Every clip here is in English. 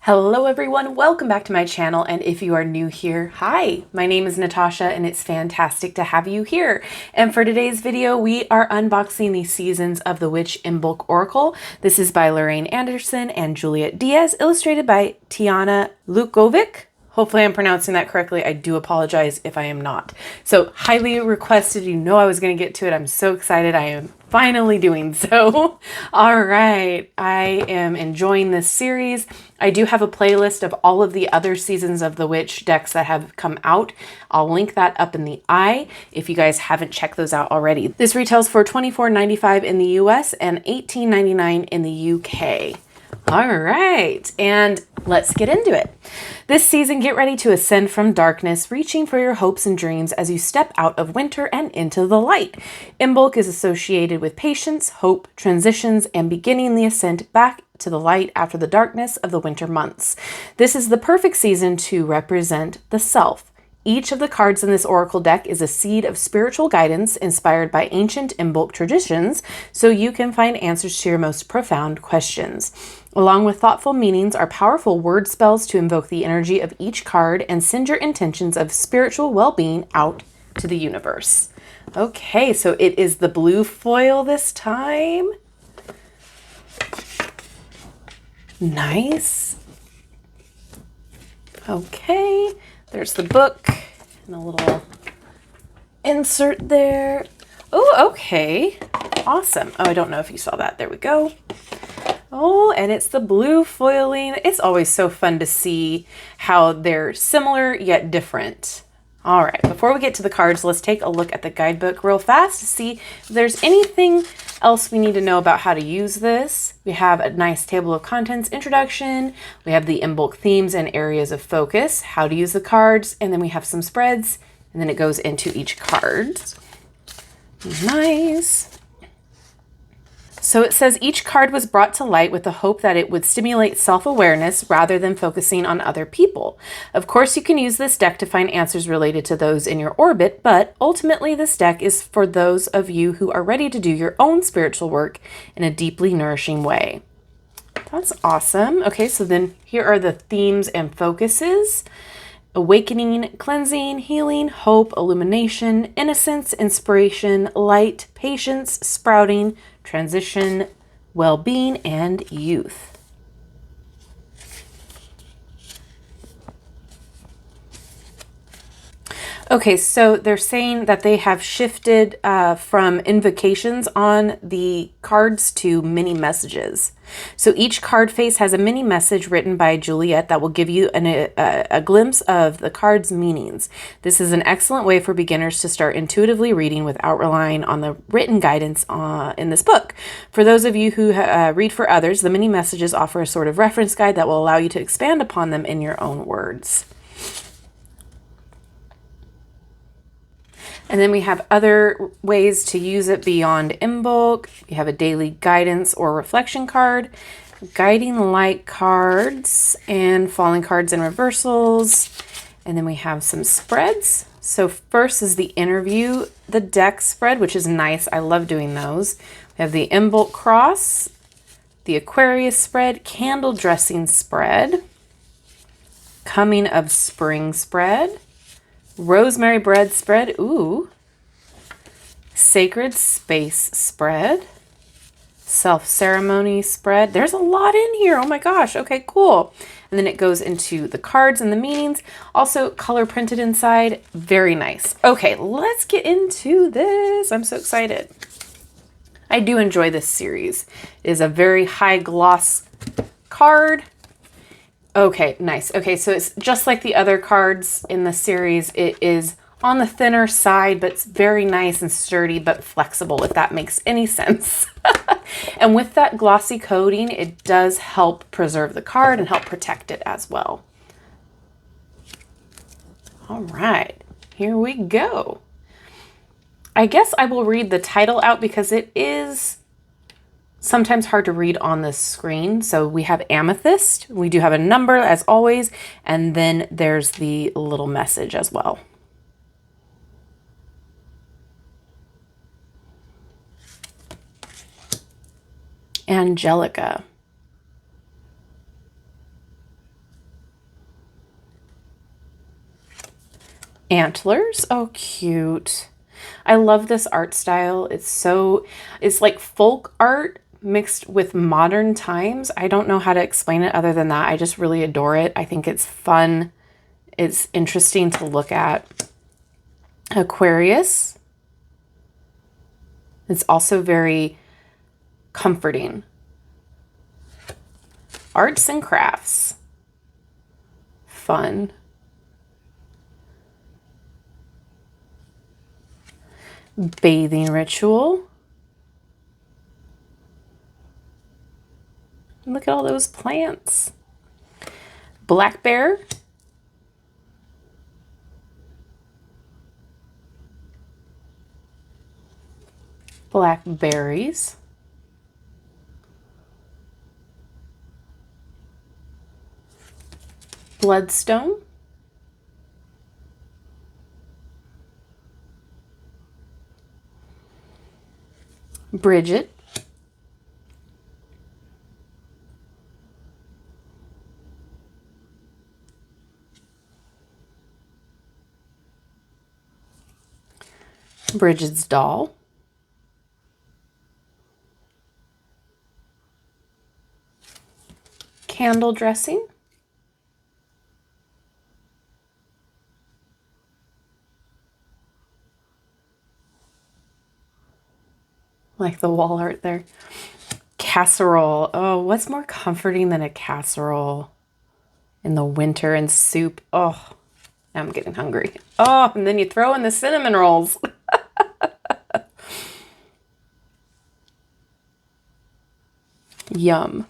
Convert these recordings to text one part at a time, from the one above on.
Hello everyone, welcome back to my channel, and if you are new here, hi, my name is Natasha and it's fantastic to have you here. And for today's video, we are unboxing the Seasons of the Witch Imbolc Oracle. This is by Lorriane and Juliet Diaz, illustrated by Tijana Lukovic. Hopefully I'm pronouncing that correctly. I do apologize if I am not. So highly requested, you know I was going to get to it. I'm so excited. I am finally doing so. All right, I am enjoying this series. I do have a playlist of all of the other Seasons of the Witch decks that have come out. I'll link that up in the eye if you guys haven't checked those out already. This retails for $24.95 in the US and $18.99 in the UK. All right, and let's get into it. This season, get ready to ascend from darkness, reaching for your hopes and dreams as you step out of winter and into the light. Imbolc is associated with patience, hope, transitions, and beginning the ascent back to the light after the darkness of the winter months. This is the perfect season to represent the self. Each of the cards in this oracle deck is a seed of spiritual guidance inspired by ancient Imbolc traditions, so you can find answers to your most profound questions. Along with thoughtful meanings are powerful word spells to invoke the energy of each card and send your intentions of spiritual well-being out to the universe. Okay, so it is the blue foil this time. Nice. Okay. There's the book and a little insert there. Oh, okay. Awesome. Oh, I don't know if you saw that. There we go. Oh, and it's the blue foiling. It's always so fun to see how they're similar yet different. All right, before we get to the cards, let's take a look at the guidebook real fast to see if there's anything else we need to know about how to use this. We have a nice table of contents introduction. We have the Imbolc themes and areas of focus, how to use the cards, and then we have some spreads, and then it goes into each card. Nice. So it says each card was brought to light with the hope that it would stimulate self-awareness rather than focusing on other people. Of course, you can use this deck to find answers related to those in your orbit, but ultimately this deck is for those of you who are ready to do your own spiritual work in a deeply nourishing way. That's awesome. Okay, so then here are the themes and focuses. Awakening, cleansing, healing, hope, illumination, innocence, inspiration, light, patience, sprouting, transition, well-being, and youth. Okay, so they're saying that they have shifted from invocations on the cards to mini messages. So each card face has a mini message written by Juliet that will give you a glimpse of the card's meanings. This is an excellent way for beginners to start intuitively reading without relying on the written guidance in this book. For those of you who read for others, the mini messages offer a sort of reference guide that will allow you to expand upon them in your own words. And then we have other ways to use it beyond Imbolc. We have a daily guidance or reflection card, guiding light cards, and falling cards and reversals. And then we have some spreads. So first is the interview, the deck spread, which is nice. I love doing those. We have the Imbolc cross, the Aquarius spread, candle dressing spread, coming of spring spread, rosemary bread spread, ooh, sacred space spread, self-ceremony spread. There's a lot in here. Oh my gosh. Okay, cool. And then it goes into the cards and the meanings. Also color printed inside. Very nice. Okay, let's get into this. I'm so excited. I do enjoy this series. It is a very high gloss card. Okay, nice. Okay, so it's just like the other cards in the series. It is on the thinner side, but it's very nice and sturdy, but flexible, if that makes any sense. And with that glossy coating, it does help preserve the card and help protect it as well. All right, here we go. I guess I will read the title out because it is sometimes hard to read on the screen. So we have amethyst. We do have a number as always. And then there's the little message as well. Angelica. Antlers. Oh, cute. I love this art style. It's like folk art mixed with modern times. I don't know how to explain it other than that. I just really adore it. I think it's fun. It's interesting to look at. Aquarius. It's also very comforting. Arts and crafts. Fun. Bathing ritual. Look at all those plants. Black bear. Blackberries. Bloodstone. Bridget. Bridget's doll. Candle dressing. Like the wall art there. Casserole. Oh, what's more comforting than a casserole in the winter and soup? Oh, now I'm getting hungry. Oh, and then you throw in the cinnamon rolls. Yum.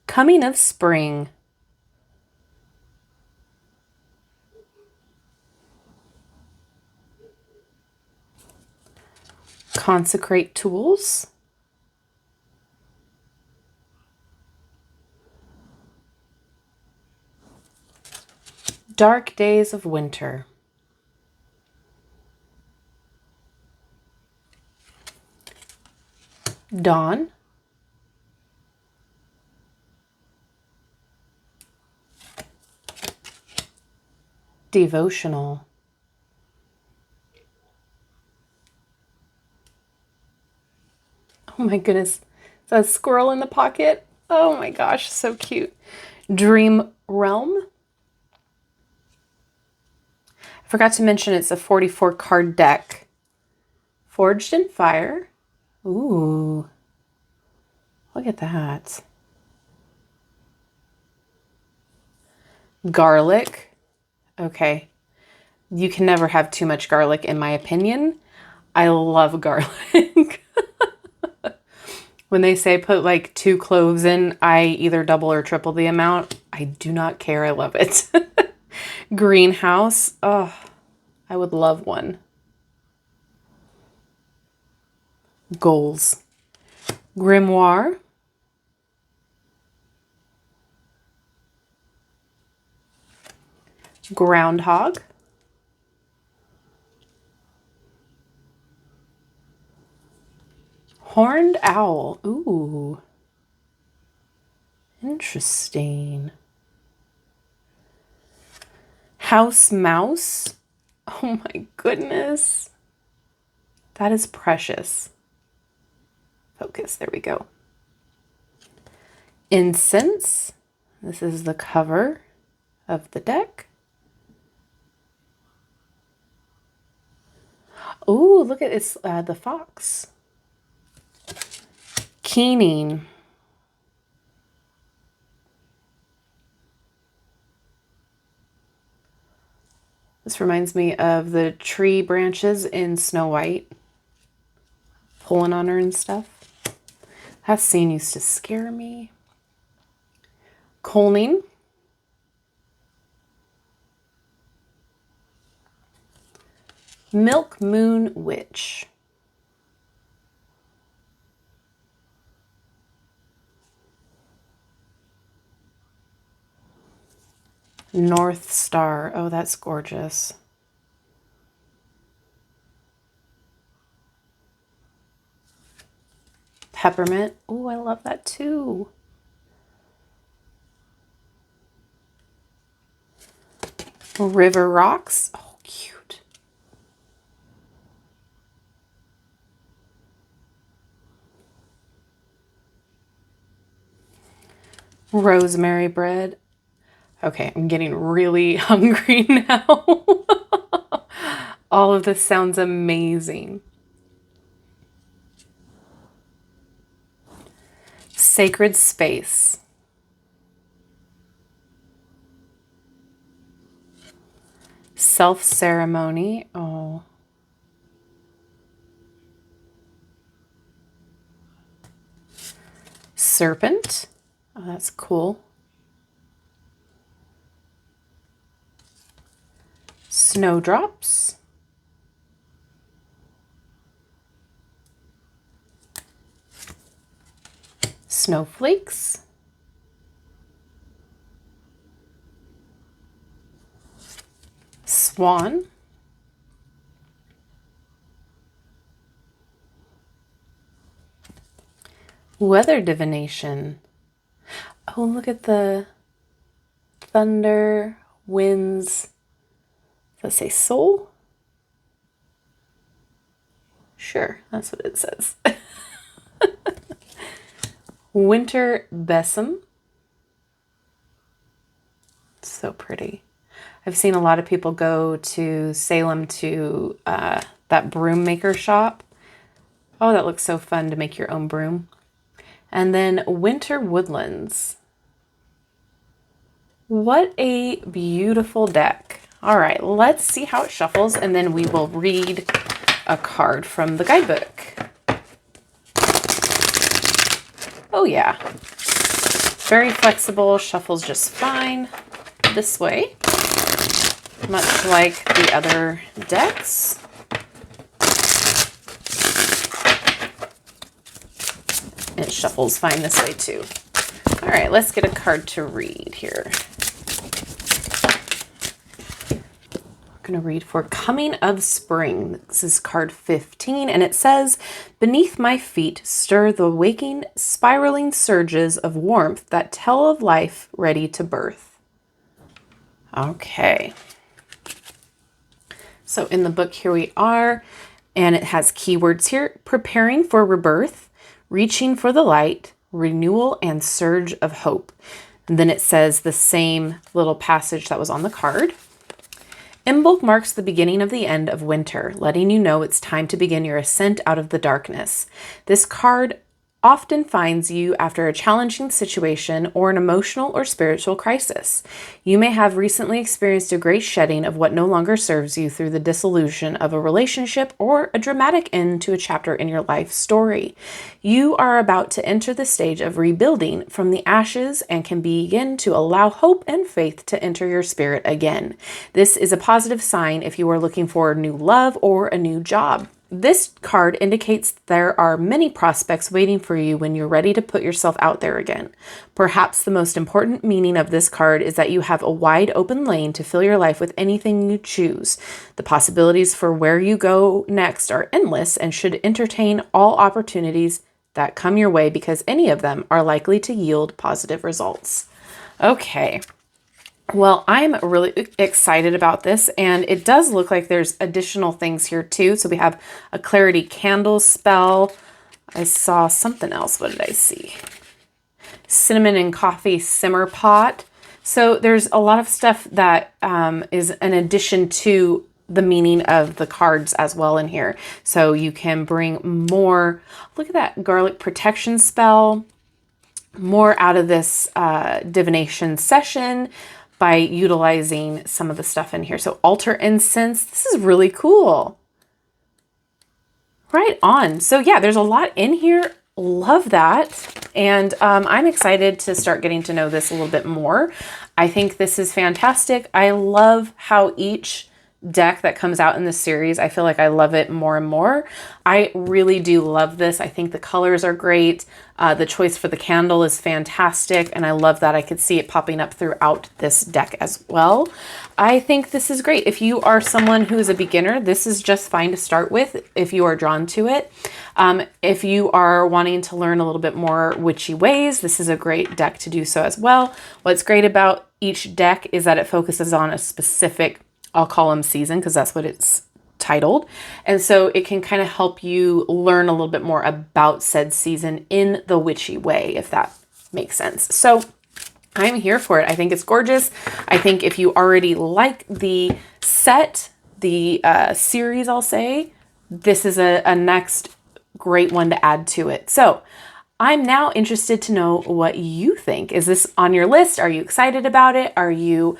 Coming of spring. Consecrate tools. Dark days of winter. Dawn. Devotional. Oh my goodness. Is that a squirrel in the pocket? Oh my gosh, so cute. Dream Realm. I forgot to mention it's a 44 card deck. Forged in Fire. Ooh. Look at that. Garlic. Okay. You can never have too much garlic in my opinion. I love garlic. When they say put like 2 cloves in, I either double or triple the amount. I do not care. I love it. Greenhouse. Oh, I would love one. Goals. Grimoire. Groundhog. Horned owl. Ooh. Interesting. House mouse. Oh my goodness. That is precious. Focus. There we go. Incense. This is the cover of the deck. Oh, look at it's the fox. Keening. This reminds me of the tree branches in Snow White. Pulling on her and stuff. That scene used to scare me. Colning. Milk Moon Witch. North Star. Oh, that's gorgeous. Peppermint. Oh, I love that too. River Rocks. Oh, cute. rosemary bread. Okay, I'm getting really hungry now. All of this sounds amazing. Sacred space. Self-ceremony. Oh. Serpent. Oh, that's cool. Snowdrops. Snowflakes. Swan. Weather divination. Oh, look at the thunder, winds. Does it say soul? Sure, that's what it says. Winter besom. So pretty. I've seen a lot of people go to Salem to that broom maker shop. Oh, that looks so fun to make your own broom. And then winter woodlands. What a beautiful deck. All right, let's see how it shuffles, and then we will read a card from the guidebook. Oh yeah, very flexible, shuffles just fine this way, much like the other decks. It shuffles fine this way too. All right, let's get a card to read here. I'm going to read for Coming of Spring. This is card 15, and it says, "Beneath my feet stir the waking, spiraling surges of warmth that tell of life ready to birth." Okay. So in the book, here we are, and it has keywords here: preparing for rebirth, reaching for the light, renewal, and surge of hope. And then it says the same little passage that was on the card. Imbolc marks the beginning of the end of winter, letting you know it's time to begin your ascent out of the darkness. This card often finds you after a challenging situation or an emotional or spiritual crisis. You may have recently experienced a great shedding of what no longer serves you through the dissolution of a relationship or a dramatic end to a chapter in your life story. You are about to enter the stage of rebuilding from the ashes and can begin to allow hope and faith to enter your spirit again. This is a positive sign if you are looking for new love or a new job. This card indicates there are many prospects waiting for you when you're ready to put yourself out there again. Perhaps the most important meaning of this card is that you have a wide open lane to fill your life with anything you choose. The possibilities for where you go next are endless and should entertain all opportunities that come your way because any of them are likely to yield positive results. Okay. Well, I'm really excited about this, and it does look like there's additional things here too. So we have a clarity candle spell. I saw something else. What did I see? Cinnamon and coffee simmer pot. So there's a lot of stuff that is an addition to the meaning of the cards as well in here. So you can bring more. Look at that garlic protection spell. More out of this divination session by utilizing some of the stuff in here. So altar incense, this is really cool. Right on. So yeah, there's a lot in here. Love that. And I'm excited to start getting to know this a little bit more. I think this is fantastic. I love how each deck that comes out in this series, I feel like I love it more and more. I really do love this. I think the colors are great. The choice for the candle is fantastic, and I love that I could see it popping up throughout this deck as well. I think this is great. If you are someone who is a beginner, this is just fine to start with if you are drawn to it. If you are wanting to learn a little bit more witchy ways, this is a great deck to do so as well. What's great about each deck is that it focuses on a specific, I'll call them season, because that's what it's titled. And so it can kind of help you learn a little bit more about said season in the witchy way, if that makes sense. So I'm here for it. I think it's gorgeous. I think if you already like the set, the series, I'll say, this is a next great one to add to it. So I'm now interested to know what you think. Is this on your list? Are you excited about it? Are you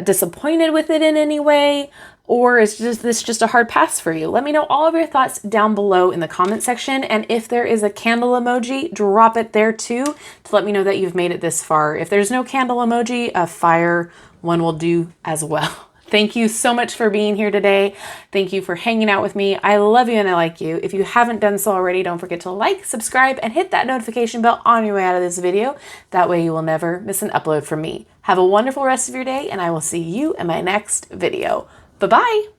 disappointed with it in any way? Or is this just a hard pass for you? Let me know all of your thoughts down below in the comment section. And if there is a candle emoji, drop it there too to let me know that you've made it this far. If there's no candle emoji, a fire one will do as well. Thank you so much for being here today. Thank you for hanging out with me. I love you and I like you. If you haven't done so already, don't forget to like, subscribe, and hit that notification bell on your way out of this video. That way you will never miss an upload from me. Have a wonderful rest of your day, and I will see you in my next video. Bye-bye.